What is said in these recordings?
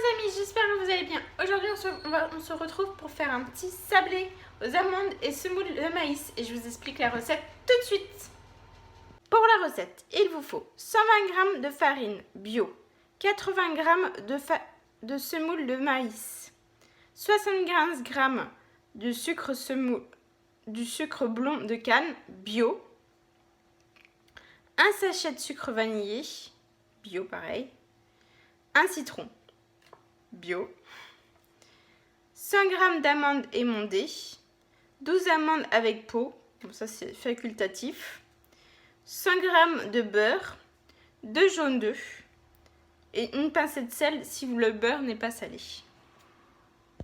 les amis, j'espère que vous allez bien. Aujourd'hui on se retrouve pour faire un petit sablé aux amandes et semoule de maïs et je vous explique la recette tout de suite. Pour la recette, il vous faut 120 g de farine bio, 80 g de semoule de maïs, 75 g de sucre semoule, du sucre blond de canne bio, un sachet de sucre vanillé bio pareil, un citron bio, 100 g d'amandes émondées, 12 amandes avec peau, bon, ça c'est facultatif, 100 g de beurre, 2 jaunes d'œufs et une pincée de sel si le beurre n'est pas salé.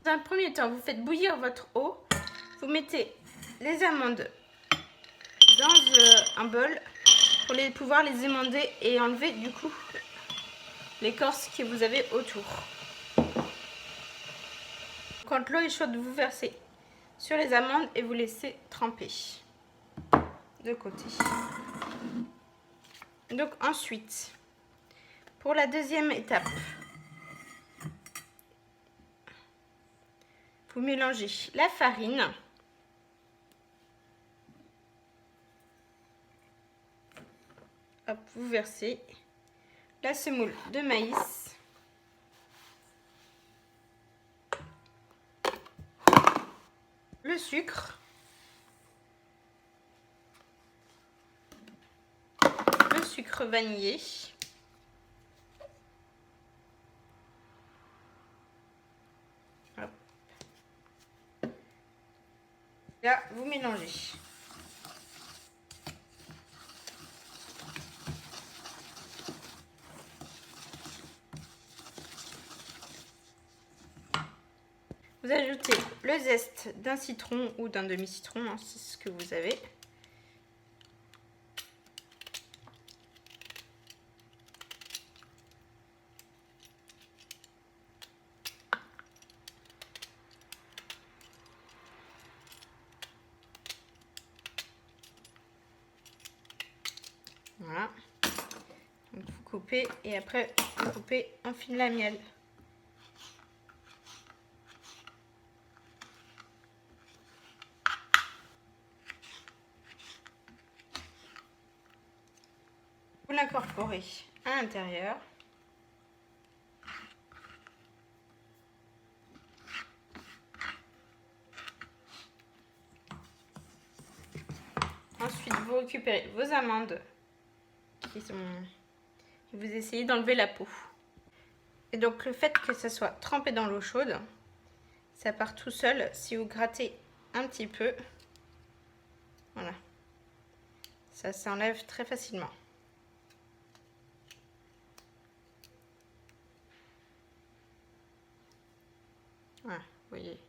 Dans un premier temps, vous faites bouillir votre eau, vous mettez les amandes dans un bol pour pouvoir les émonder et enlever du coup l'écorce que vous avez autour. Quand l'eau est chaude, vous versez sur les amandes et vous laissez tremper de côté. Donc ensuite, pour la deuxième étape, vous mélangez la farine, hop, vous versez la semoule de maïs, le sucre, le sucre vanillé, hop. Là, vous mélangez. Vous ajoutez le zeste d'un citron ou d'un demi-citron, hein, c'est ce que vous avez. Voilà. Donc vous coupez et après vous coupez en fil à miel. Vous l'incorporez à l'intérieur. Ensuite, vous récupérez vos amandes et vous essayez d'enlever la peau. Et donc le fait que ça soit trempé dans l'eau chaude, ça part tout seul si vous grattez un petit peu. Voilà. Ça s'enlève très facilement. Voilà, vous voyez,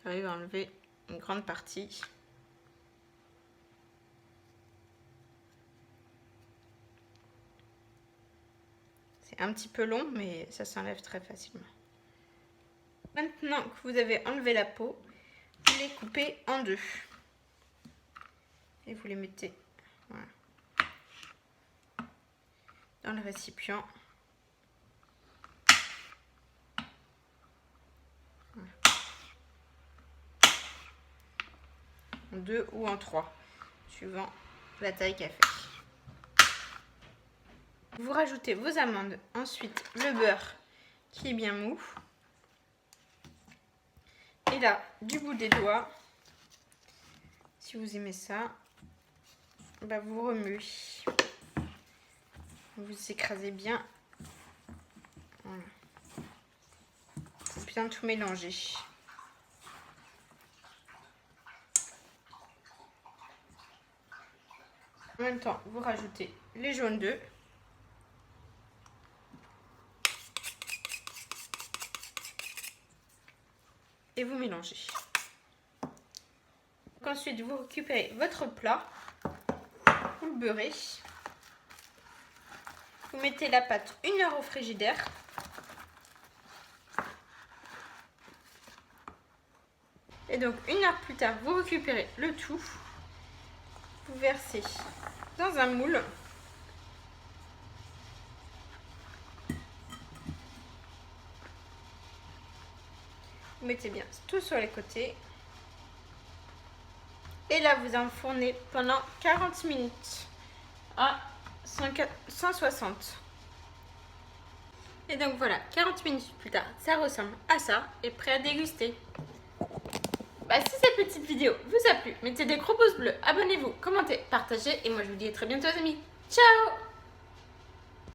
j'arrive à enlever une grande partie. C'est un petit peu long, mais ça s'enlève très facilement. Maintenant que vous avez enlevé la peau, vous les coupez en deux. Et vous les mettez, voilà, dans le récipient. Voilà. En deux ou en trois, suivant la taille qu'elle fait. Vous rajoutez vos amandes, ensuite le beurre qui est bien mou. Et là, du bout des doigts, si vous aimez ça, bah vous remuez. Vous écrasez bien. Voilà. Pour bien tout mélanger. En même temps, vous rajoutez les jaunes d'œufs. Et vous mélangez. Donc ensuite, vous récupérez votre plat, vous le beurrez, vous mettez la pâte 1 heure au frigidaire. Et donc 1 heure plus tard, vous récupérez le tout, vous versez dans un moule. Vous mettez bien tout sur les côtés. Et là, vous enfournez pendant 40 minutes à 160. Et donc voilà, 40 minutes plus tard, ça ressemble à ça et prêt à déguster. Bah, si cette petite vidéo vous a plu, mettez des gros pouces bleus, abonnez-vous, commentez, partagez et moi je vous dis à très bientôt les amis. Ciao!